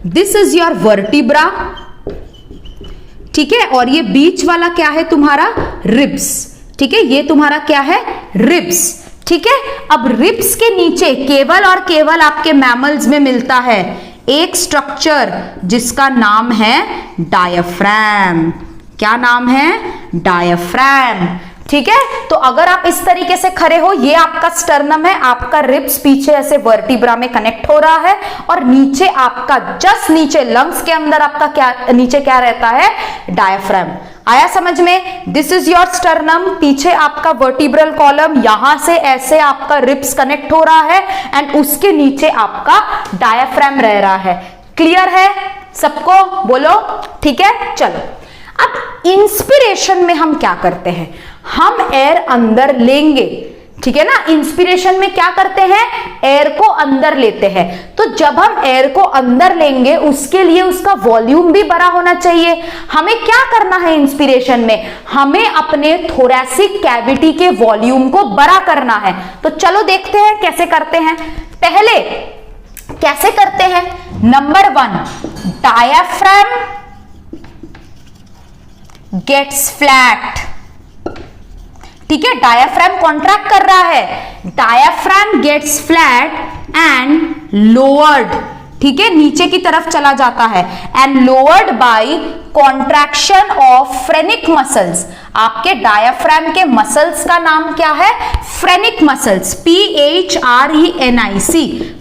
this is your vertebra, ठीक है, और ये बीच वाला क्या है तुम्हारा, रिब्स, ठीक है, ये तुम्हारा क्या है, रिब्स, ठीक है। अब रिब्स के नीचे केवल और केवल आपके मैमल्स में मिलता है एक स्ट्रक्चर जिसका नाम है डायफ्राम। क्या नाम है, डायफ्राम, ठीक है। तो अगर आप इस तरीके से खड़े हो, ये आपका स्टर्नम है, आपका रिब्स पीछे ऐसे वर्टिब्रा में कनेक्ट हो रहा है और नीचे आपका जस्ट नीचे लंग्स के अंदर आपका क्या, नीचे क्या रहता है, डायफ्राम। आया समझ में। दिस इज योर स्टर्नम, पीछे आपका वर्टिब्रल कॉलम, यहां से ऐसे आपका रिब्स कनेक्ट हो रहा है एंड उसके नीचे आपका डायफ्राम रह रहा है। क्लियर है सबको, बोलो, ठीक है। चलो अब इंस्पिरेशन में हम क्या करते हैं, हम एयर अंदर लेंगे, ठीक है ना। इंस्पिरेशन में क्या करते हैं, एयर को अंदर लेते हैं। तो जब हम एयर को अंदर लेंगे उसके लिए उसका वॉल्यूम भी बड़ा होना चाहिए। हमें क्या करना है इंस्पिरेशन में, हमें अपने थोरैसिक कैविटी के वॉल्यूम को बड़ा करना है। तो चलो देखते हैं कैसे करते हैं। पहले कैसे करते हैं, नंबर 1, डायफ्राम गेट्स फ्लैट, ठीक है, डायफ्राम कॉन्ट्रैक्ट कर रहा है, diaphragm gets flat and lowered, ठीक है, नीचे की तरफ चला जाता है, and lowered by contraction of phrenic muscles. आपके डायफ्राम के मसल्स का नाम क्या है, phrenic muscles, PHRENIC,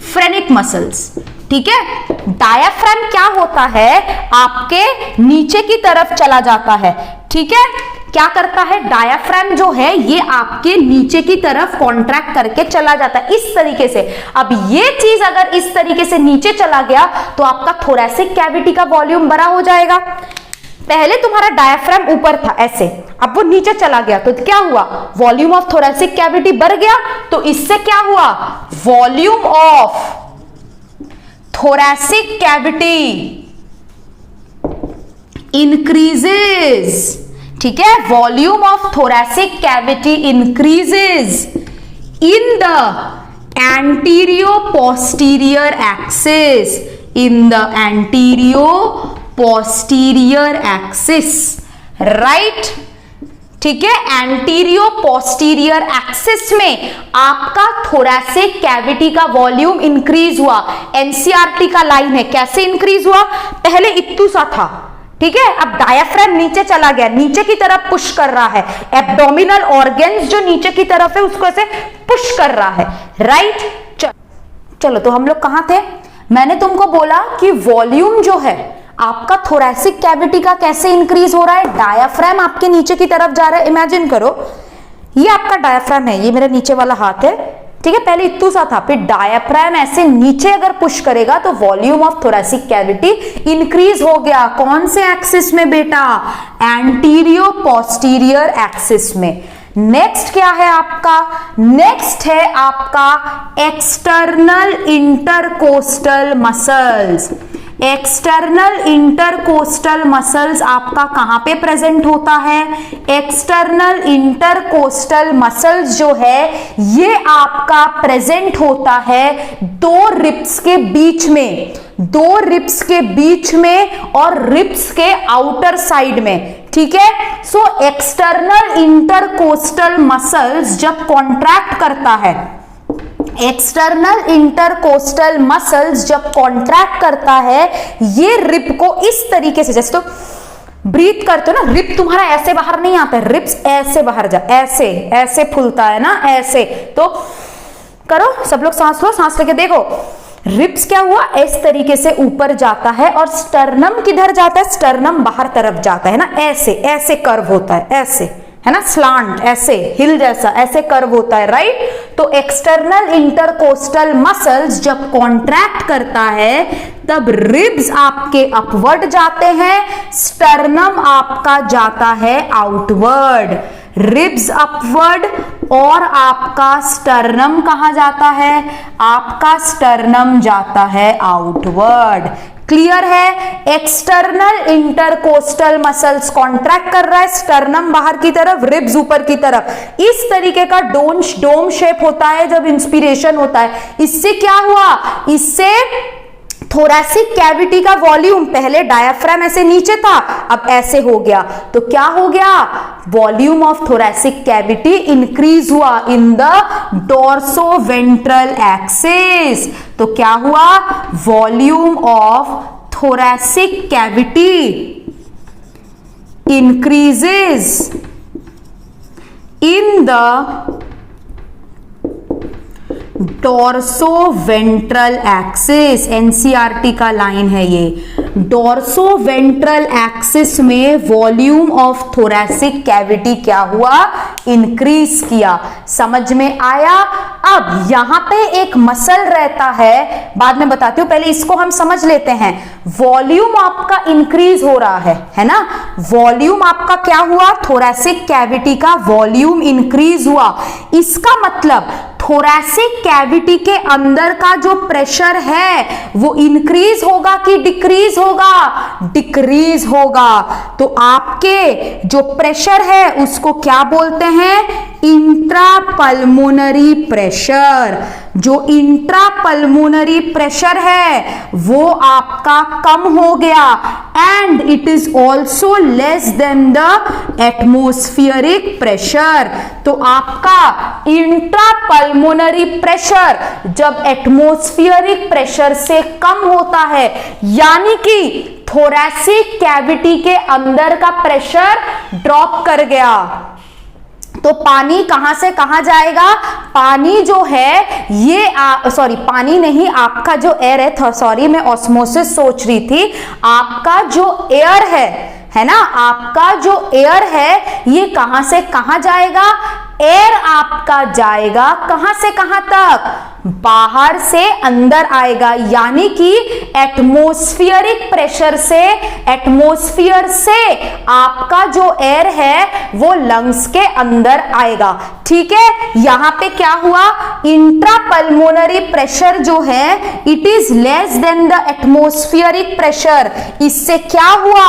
phrenic muscles, ठीक है। डायफ्राम क्या होता है, आपके नीचे की तरफ चला जाता है, ठीक है। क्या करता है, डायफ्राम जो है ये आपके नीचे की तरफ कॉन्ट्रैक्ट करके चला जाता है इस तरीके से। अब ये चीज अगर इस तरीके से नीचे चला गया तो आपका थोरैसिक कैविटी का वॉल्यूम बड़ा हो जाएगा। पहले तुम्हारा डायफ्राम ऊपर था ऐसे, अब वो नीचे चला गया तो क्या हुआ, वॉल्यूम ऑफ थोरैसिक कैविटी बढ़ गया। तो इससे क्या हुआ, volume of thoracic cavity increases, ठीक है, volume of thoracic cavity increases in the anterior posterior axis, in the anterior posterior axis, right? ठीक है, एंटीरियो पोस्टीरियर एक्सिस में आपका थोरैसिक कैविटी का वॉल्यूम इंक्रीज हुआ। एनसीईआरटी का लाइन है, कैसे इंक्रीज हुआ? पहले इत्तू सा था, ठीक है, अब डायाफ्राम नीचे चला गया, नीचे की तरफ पुश कर रहा है, एब्डोमिनल ऑर्गन्स जो नीचे की तरफ है उसको ऐसे पुश कर रहा है, राइट? चलो, तो हम लोग कहां थे? मैंने तुमको बोला कि वॉल्यूम जो है आपका थोरैसिक कैविटी का कैसे इंक्रीज हो रहा है? डायाफ्राम आपके नीचे की तरफ जा रहा है। इमेजिन करो, ये आपका डायाफ्राम है, ये मेरा नीचे वाला हाथ है, ठीक है, पहले इत्तू सा था, फिर डायाफ्राम ऐसे नीचे अगर पुश करेगा तो volume of thoracic cavity increase हो गया। कौन से एक्सिस में बेटा? एंटीरियो पोस्टीरियर एक्सिस में। नेक्स्ट क्या है आपका? नेक्स्ट है आपका external intercostal muscles. External intercostal muscles आपका कहां पे प्रेजेंट होता है? एक्सटर्नल इंटरकोस्टल मसल्स जो है ये आपका प्रेजेंट होता है दो रिब्स के बीच में, दो रिब्स के बीच में और रिब्स के आउटर साइड में, ठीक है। सो एक्सटर्नल इंटरकोस्टल मसल्स जब कॉन्ट्रैक्ट करता है, एक्सटर्नल इंटरकोस्टल मसल्स जब कॉन्ट्रैक्ट करता है, ये रिब को इस तरीके से, जैसे तो ब्रीथ करते हो ना, रिब तुम्हारा ऐसे बाहर नहीं आता है, रिब्स ऐसे बाहर जा, ऐसे ऐसे फूलता है ना, ऐसे। तो करो सब लोग, सांस लो, सांस लेके देखो, रिब्स क्या हुआ, इस तरीके से ऊपर जाता है और स्टर्नम किधर जाता है? स्टर्नम बाहर तरफ जाता है ना, ऐसे ऐसे कर्व होता है, ऐसे है ना, स्लांट, ऐसे हिल जैसा ऐसे कर्व होता है, राइट। तो एक्सटर्नल इंटरकोस्टल मसल्स जब कॉन्ट्रैक्ट करता है तब रिब्स आपके अपवर्ड जाते हैं, स्टर्नम आपका जाता है आउटवर्ड। रिब्स अपवर्ड और आपका स्टर्नम कहां जाता है? आपका स्टर्नम जाता है आउटवर्ड। क्लियर है? एक्सटर्नल इंटरकोस्टल मसल्स कॉन्ट्रैक्ट कर रहा है, स्टर्नम बाहर की तरफ, रिब्स ऊपर की तरफ। इस तरीके का डोम शेप होता है जब इंस्पिरेशन होता है। इससे क्या हुआ? इससे थोरैसिक कैविटी का वॉल्यूम, पहले डायाफ्राम ऐसे नीचे था, अब ऐसे हो गया, तो क्या हो गया? Volume of thoracic cavity increase हुआ इन द डोर्सोवेंट्रल एक्सिस। तो क्या हुआ? Volume of thoracic cavity increases in the dorsoventral axis. NCERT का लाइन है ये। डोर्सोवेंट्रल एक्सिस में वॉल्यूम ऑफ थोरैसिक कैविटी क्या हुआ? इंक्रीज किया। समझ में आया? अब यहां पे एक मसल रहता है, बाद में बताती हूं, पहले इसको हम समझ लेते हैं। वॉल्यूम आपका इंक्रीज हो रहा है ना, वॉल्यूम आपका क्या हुआ? थोरैसिक कैविटी का वॉल्यूम इंक्रीज हुआ। इसका मतलब थोरैसिक कैविटी के अंदर का जो प्रेशर है वो इंक्रीज होगा कि डिक्रीज होगा? डिक्रीज होगा। तो आपके जो प्रेशर है उसको क्या बोलते हैं? Intrapulmonary pressure. जो इंट्रापल्मोनरी प्रेशर है वो आपका कम हो गया and it is also less than the atmospheric pressure. तो आपका इंट्रापल्मोनरी प्रेशर जब एटमॉस्फेरिक प्रेशर से कम होता है, यानी कि थोरैसिक कैविटी के अंदर का प्रेशर ड्रॉप कर गया, तो पानी कहां से कहां जाएगा? पानी जो है ये पानी नहीं, आपका जो एयर है, सॉरी मैं ऑस्मोसिस सोच रही थी, आपका जो एयर है ना, आपका जो एयर है ये कहां से कहां जाएगा? एयर आपका जाएगा कहां से कहां तक? बाहर से अंदर आएगा, यानी कि एटमॉस्फेरिक प्रेशर से, एटमॉस्फेयर से आपका जो एयर है वो लंग्स के अंदर आएगा। ठीक है, यहां पे क्या हुआ, इंट्रापल्मोनरी प्रेशर जो है it is less than the atmospheric pressure. इससे क्या हुआ,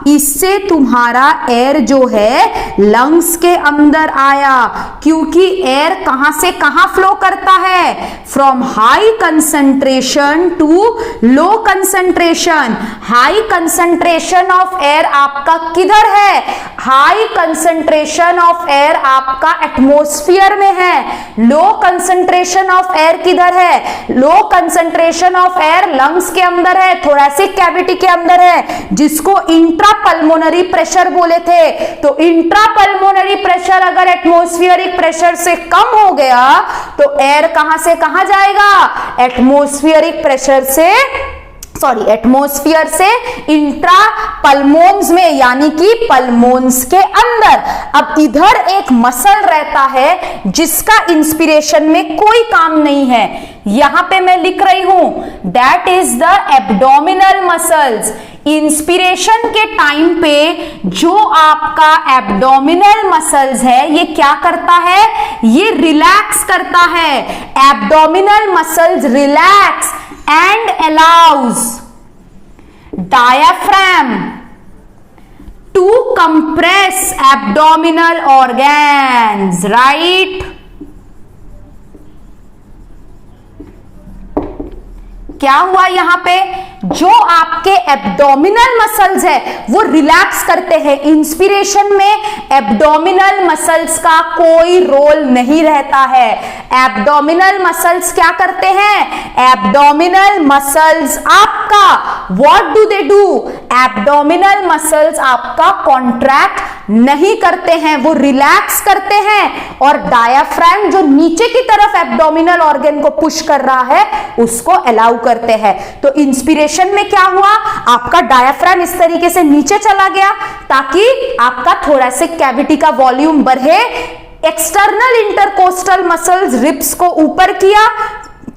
इससे तुम्हारा एयर जो है लंग्स के अंदर आया, क्योंकि एयर कहां से कहां फ्लो करता है, from high concentration to low concentration. High concentration of air आपका किधर है, हाई कंसंट्रेशन ऑफ एयर आपका एटमॉस्फेयर में है। लो कंसंट्रेशन ऑफ एयर किधर है, low concentration of air lungs के अंदर है, थोरैसिक कैविटी के अंदर है, जिसको इंट्रापल्मोनरी प्रेशर बोले थे। तो इंट्रापल्मोनरी प्रेशर अगर एटमॉस्फेरिक प्रेशर से कम हो गया तो एयर कहां से कहां जाएगा, एटमॉस्फेरिक प्रेशर से, सॉरी एटमॉस्फेयर से इंट्रा पल्मोन्स में, यानी कि पल्मोन्स के अंदर। अब इधर एक मसल रहता है जिसका इंस्पिरेशन में कोई काम नहीं है, यहां पे मैं लिख रही हूं that is the abdominal muscles. Inspiration के टाइम पे जो आपका एब्डोमिनल मसल्स है ये क्या करता है, ये रिलैक्स करता है। Abdominal muscles relax and allows diaphragm to compress abdominal organs, right? क्या हुआ यहां पे, जो आपके एब्डोमिनल मसल्स है वो रिलैक्स करते हैं। इंस्पिरेशन में एब्डोमिनल मसल्स का कोई रोल नहीं रहता है। एब्डोमिनल मसल्स क्या करते हैं, एब्डोमिनल मसल्स आपका what do they do, abdominal muscles आपका कॉन्ट्रैक्ट नहीं करते हैं, वो रिलैक्स करते हैं, और डायाफ्राम जो नीचे की तरफ एब्डोमिनल ऑर्गन को पुश कर रहा है उसको अलाउ करते हैं। तो इंस्पिरेशन में क्या हुआ, आपका डायाफ्राम इस तरीके से नीचे चला गया ताकि आपका थोरैसिक कैविटी का वॉल्यूम बढ़े। एक्सटर्नल इंटरकोस्टल मसल्स रिब्स को ऊपर किया,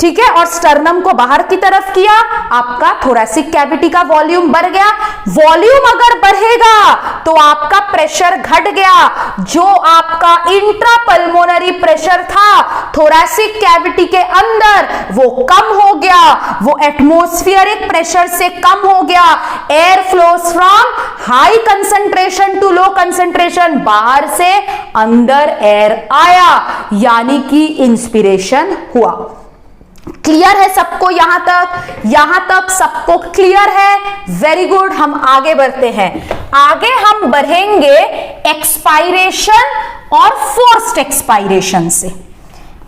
ठीक है, और स्टर्नम को बाहर की तरफ किया, आपका थोरैसिक कैविटी का वॉल्यूम बढ़ गया। वॉल्यूम अगर बढ़ेगा तो आपका प्रेशर घट गया, जो आपका इंट्रापल्मोनरी प्रेशर था थोरैसिक कैविटी के अंदर वो कम हो गया, वो एटमॉस्फेरिक प्रेशर से कम हो गया। Air flows from high concentration to low concentration, बाहर से अंदर एयर आया, यानी कि इंस्पिरेशन हुआ। क्लियर है सबको, यहां तक सबको क्लियर है, वेरी गुड। हम आगे बढ़ते हैं, आगे हम बढ़ेंगे एक्सपायरेशन और फोर्स्ड एक्सपायरेशन से।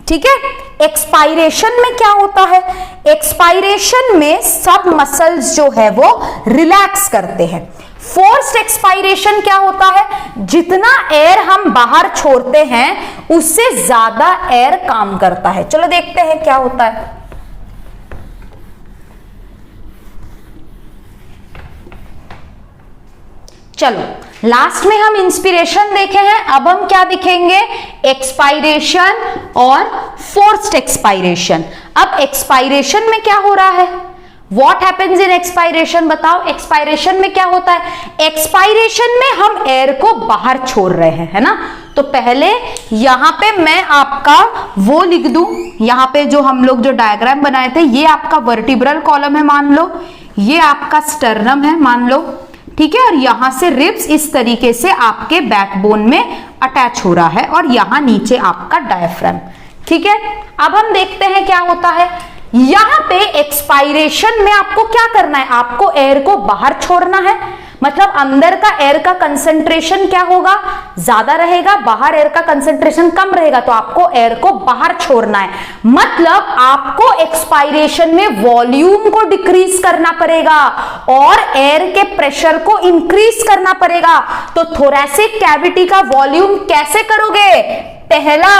ठीक है, एक्सपायरेशन में क्या होता है, एक्सपायरेशन में सब मसल्स जो है वो रिलैक्स करते हैं। फोर्स्ड एक्सपायरेशन क्या होता है, जितना एयर हम बाहर छोड़ते हैं उससे ज्यादा एयर काम करता है। चलो देखते हैं क्या होता है। चलो लास्ट में हम इंस्पिरेशन देखे हैं, अब हम क्या दिखेंगे, एक्सपायरेशन और फोर्स्ड एक्सपायरेशन। अब एक्सपायरेशन में क्या हो रहा है, What happens in expiration, बताओ एक्सपायरेशन में क्या होता है। एक्सपायरेशन में हम एयर को बाहर छोड़ रहे हैं, है ना। तो पहले यहां पे मैं आपका वो लिख दूं, यहां पे जो हम लोग जो डायग्राम बनाए थे, ये आपका वर्टिब्रल कॉलम है मान लो, ये आपका स्टर्नम है मान लो, ठीक है, और यहां से रिब्स इस तरीके से आपके बैकबोन में अटैच हो रहा है, और यहां नीचे आपका डायफ्राम। ठीक है, अब हम देखते हैं क्या होता है। यहां पे एक्सपायरेशन में आपको क्या करना है, आपको एयर को बाहर छोड़ना है, मतलब अंदर का एयर का कंसंट्रेशन क्या होगा, ज्यादा रहेगा, बाहर एयर का कंसंट्रेशन कम रहेगा, तो आपको एयर को बाहर छोड़ना है। मतलब आपको एक्सपायरेशन में वॉल्यूम को डिक्रीज करना पड़ेगा और एयर के प्रेशर को इंक्रीज करना पड़ेगा। तो थोरैसिक कैविटी का वॉल्यूम कैसे करोगे, पहला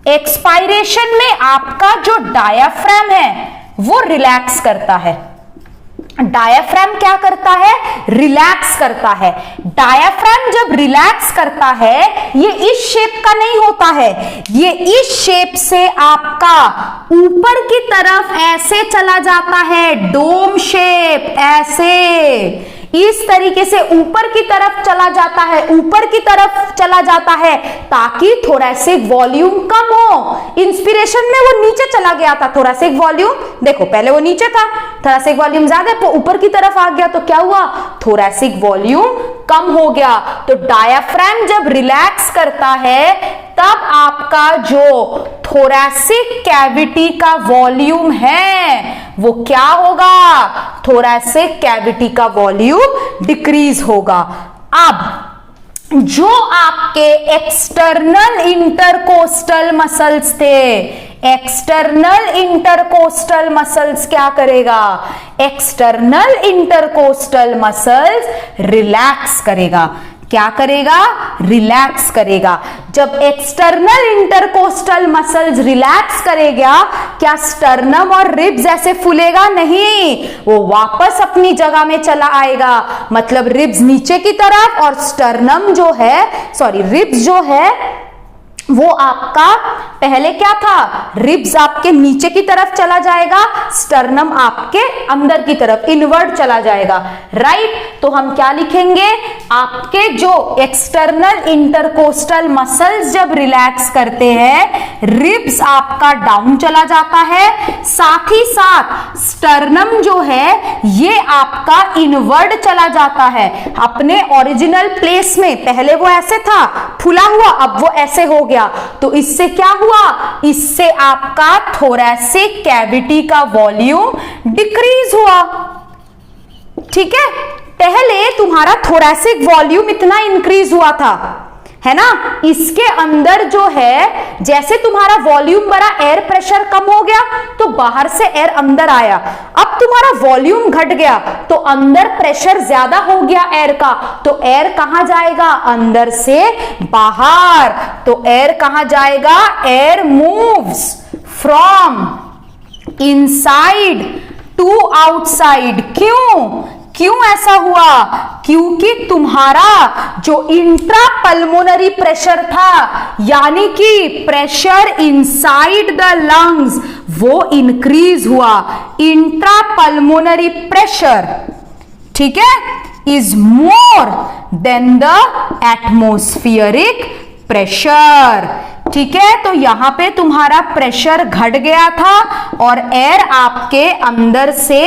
एक्सपायरेशन में आपका जो डायाफ्राम है वो रिलैक्स करता है, डायाफ्राम क्या करता है? रिलैक्स करता है। डायाफ्राम जब रिलैक्स करता है, ये इस शेप का नहीं होता है, ये इस शेप से आपका ऊपर की तरफ ऐसे चला जाता है, डोम शेप, ऐसे इस तरीके से ऊपर की तरफ चला जाता है, ऊपर की तरफ चला जाता है, ताकि थोरैसिक वॉल्यूम कम हो। इंस्पिरेशन में वो नीचे चला गया था, थोरैसिक वॉल्यूम देखो पहले वो नीचे था, थोरैसिक वॉल्यूम ज्यादा है, ऊपर की तरफ आ गया, तो क्या हुआ? थोरैसिक वॉल्यूम कम हो गया। तो डायाफ्राम जब रिलैक्स करता है, तब आपका जो थोरैसिक कैविटी का वॉल्यूम है वो क्या होगा? थोरैसिक कैविटी का वॉल्यूम डिक्रीज होगा। अब जो आपके एक्सटर्नल इंटरकोस्टल मसल्स थे, एक्सटर्नल इंटरकोस्टल मसल्स क्या करेगा? एक्सटर्नल इंटरकोस्टल मसल्स रिलैक्स करेगा। क्या करेगा? रिलैक्स करेगा। जब एक्सटर्नल इंटरकोस्टल मसल्स रिलैक्स करेगा, क्या स्टर्नम और रिब्स ऐसे फूलेगा? नहीं, वो वापस अपनी जगह में चला आएगा। मतलब रिब्स नीचे की तरफ और स्टर्नम जो है, सॉरी रिब्स जो है वो आपका पहले क्या था? रिब्स आपके नीचे की तरफ चला जाएगा, स्टर्नम आपके अंदर की तरफ इनवर्ड चला जाएगा, राइट? तो हम क्या लिखेंगे? आपके जो एक्सटर्नल इंटरकोस्टल मसल्स जब रिलैक्स करते हैं, रिब्स आपका डाउन चला जाता है, साथ ही साथ स्टर्नम जो है ये आपका इनवर्ड चला जाता है अपने ओरिजिनल प्लेस में। पहले वो ऐसे था फुला हुआ, अब वो ऐसे हो गया। तो इससे क्या हुआ? इससे आपका थोरैसिक कैविटी का वॉल्यूम डिक्रीज हुआ। ठीक है, पहले तुम्हारा थोरैसिक वॉल्यूम इतना इंक्रीज हुआ था, है ना? इसके अंदर जो है, जैसे तुम्हारा वॉल्यूम बढ़ा, एयर प्रेशर कम हो गया, तो बाहर से एयर अंदर आया। अब तुम्हारा वॉल्यूम घट गया, तो अंदर प्रेशर ज्यादा हो गया एयर का, तो एयर कहां जाएगा? अंदर से बाहर। तो एयर कहां जाएगा? Air moves from inside to outside. क्यों ऐसा हुआ? क्योंकि तुम्हारा जो इंट्रा पल्मोनरी प्रेशर था, यानी कि प्रेशर इनसाइड द लंग्स, वो इंक्रीज हुआ। इंट्रा पल्मोनरी प्रेशर, ठीक है, is more than the atmospheric pressure. ठीक है, तो यहां पे तुम्हारा प्रेशर घट गया था और एयर आपके अंदर से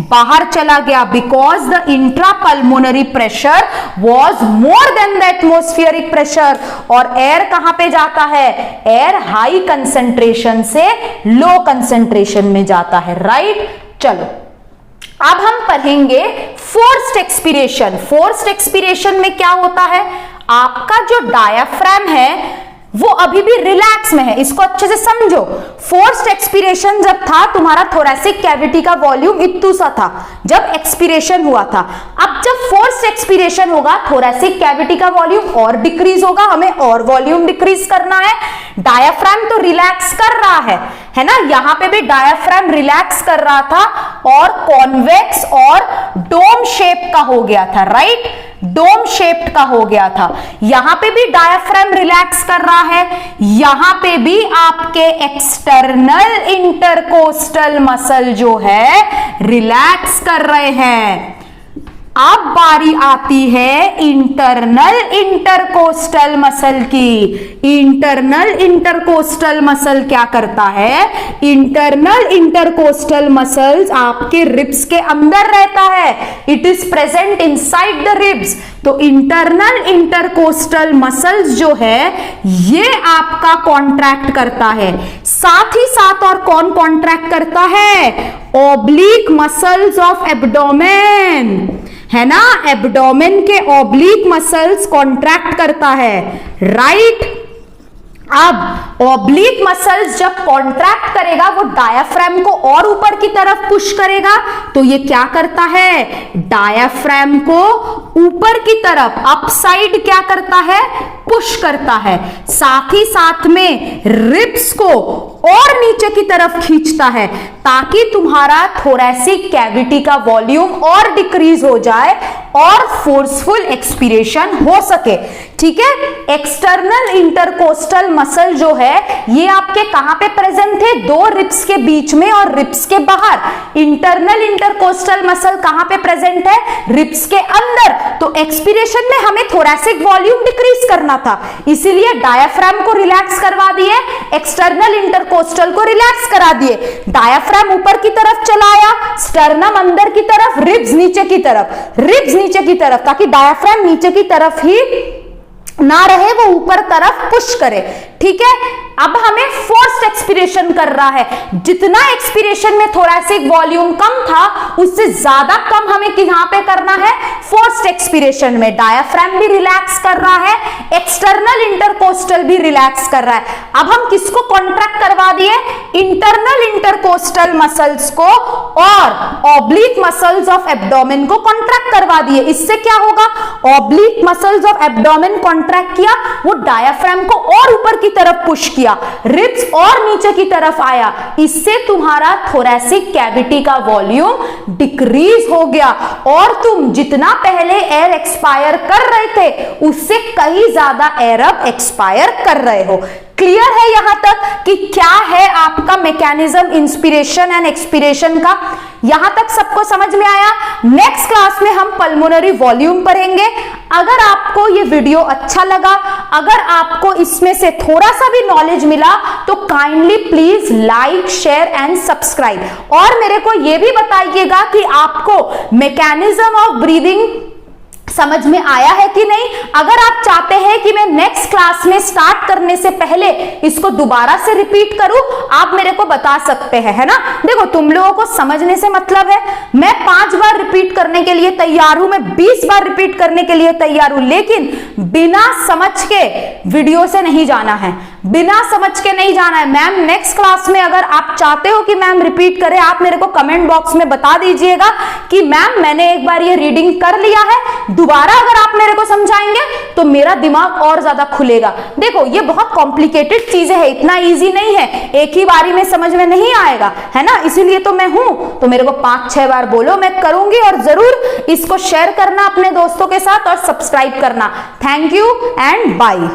बाहर चला गया, because the intra pulmonary pressure was more than the atmospheric pressure. और एयर कहां पे जाता है? एयर हाई कंसेंट्रेशन से लो कंसेंट्रेशन में जाता है, राइट? चलो अब हम पढ़ेंगे फोर्स्ड एक्सपीरेशन। फोर्स्ड एक्सपीरेशन में क्या होता है? आपका जो डायाफ्राम है वो अभी भी रिलैक्स में है, इसको अच्छे से समझो। फोर्स्ड एक्सपीरेशन जब था, तुम्हारा थोरैसिक कैविटी का वॉल्यूम इतू सा था जब एक्सपीरेशन हुआ था। अब जब फोर्स्ड एक्सपीरेशन होगा, थोरैसिक कैविटी का वॉल्यूम और डिक्रीज होगा, हमें और वॉल्यूम डिक्रीज करना है। डायाफ्राम तो रिलैक्स कर रहा है ना? यहां पे भी डायाफ्राम रिलैक्स कर रहा था और कॉन्वेक्स और डोम शेप का हो गया था, राइट? डोम शेप्ड का हो गया था। यहां पे भी डायाफ्राम रिलैक्स कर रहा है, यहां पे भी आपके एक्सटर्नल इंटरकोस्टल मसल जो है रिलैक्स कर रहे हैं। अब बारी आती है इंटरनल इंटरकोस्टल मसल की। इंटरनल इंटरकोस्टल मसल क्या करता है? इंटरनल इंटरकोस्टल मसल्स आपके रिब्स के अंदर रहता है, it is present inside the ribs. तो इंटरनल इंटरकोस्टल मसल्स जो है ये आपका कॉन्ट्रैक्ट करता है, साथ ही साथ और कौन कॉन्ट्रैक्ट करता है? ओब्लिक मसल्स ऑफ एब्डोमेन, है ना? एब्डोमेन के ओब्लिक मसल्स कॉन्ट्रैक्ट करता है, राइट? अब ओब्लिक मसल्स जब कॉन्ट्रैक्ट करेगा, वो डायाफ्राम को और ऊपर की तरफ पुश करेगा, तो ये क्या करता है? डायाफ्राम को ऊपर की तरफ, अपसाइड क्या करता है? पुश करता है। साथ ही साथ में रिब्स को और नीचे की तरफ खींचता है ताकि तुम्हारा थोरैसिक कैविटी का वॉल्यूम और डिक्रीज हो जाए और फोर्सफुल एक्सपीरेशन हो सके। ठीक है, एक्सटर्नल इंटरकोस्टल मसल जो है ये आपके कहां पे प्रेजेंट थे? दो रिब्स के बीच में और रिब्स के बाहर। इंटरनल इंटरकोस्टल मसल कहां पे प्रेजेंट है? रिब्स के अंदर। तो एक्सपीरेशन में हमें थोरैसिक वॉल्यूम डिक्रीज करना था, इसीलिए डायाफ्राम को रिलैक्स करवा दिए, एक्सटर्नल इंटरकोस्टल को रिलैक्स करा दिए। डायाफ्राम ऊपर की तरफ चलाया, स्टर्नम अंदर की तरफ, रिब्स नीचे की तरफ, रिब्स नीचे की तरफ, ताकि डायाफ्राम नीचे की तरफ ही ना रहे, वो ऊपर तरफ पुश करे। ठीक है, अब हमें फोर्स्ड एक्सपीरेशन कर रहा है। जितना एक्सपीरेशन में थोरैसिक वॉल्यूम कम था उससे ज्यादा कम हमें यहां पे करना है फोर्स्ड एक्सपीरेशन में। डायाफ्राम भी रिलैक्स कर रहा है, एक्सटर्नल इंटरकोस्टल भी रिलैक्स कर रहा है। अब हम किसको कॉन्ट्रैक्ट करवा दिए? इंटरनल इंटरकोस्टल मसल्स को और ऑब्लिक मसल्स ऑफ एब्डोमेन को कॉन्ट्रैक्ट करवा दिए। इससे क्या होगा? Oblique muscles of abdomen contract किया, वो डायाफ्राम को और ऊपर की तरफ पुश किया, रिब्स और नीचे की तरफ आया। इससे तुम्हारा थोरैसिक कैविटी का वॉल्यूम डिक्रीज हो गया और तुम जितना पहले एयर एक्सपायर कर रहे थे उससे कहीं ज्यादा एयर अब एक्सपायर कर रहे हो। क्लियर है यहां तक कि क्या है आपका मैकेनिज्म इंस्पिरेशन एंड एक्सपीरेशन का? यहां तक सबको समझ में आया? नेक्स्ट क्लास में हम पल्मोनरी वॉल्यूम पढ़ेंगे। अगर आपको ये वीडियो अच्छा लगा, अगर आपको इसमें से थोड़ा सा भी नॉलेज मिला तो kindly please like, share and subscribe. और मेरे को ये भी बताइएगा कि आपको मैकेनिज्म ऑफ ब्रीदिंग समझ में आया है कि नहीं। अगर आप चाहते हैं कि मैं नेक्स्ट क्लास में स्टार्ट करने से पहले इसको दोबारा से रिपीट करूं, आप मेरे को बता सकते हैं, है ना। देखो, तुम लोगों को समझने से मतलब है, मैं 5 बार रिपीट करने के लिए तैयार हूं, मैं 20 बार रिपीट करने के लिए तैयार हूं, लेकिन बिना समझ के वीडियो से नहीं जाना है, बिना समझ के नहीं जाना है। मैम नेक्स्ट क्लास में अगर आप चाहते हो कि मैम रिपीट करें, आप मेरे को कमेंट बॉक्स में बता दीजिएगा कि मैम मैंने एक बार ये रीडिंग कर लिया है, दोबारा अगर आप मेरे को समझाएंगे तो मेरा दिमाग और ज्यादा खुलेगा। देखो, ये बहुत कॉम्प्लिकेटेड चीजें हैं, इतना इजी नहीं है, एक ही बारी में समझ में नहीं आएगा, है ना। इसीलिए तो मैं हूं, तो मेरे को 5-6 बार बोलो, मैं करूंगी। और जरूर इसको शेयर करना अपने दोस्तों के साथ और सब्सक्राइब करना। Thank you and bye.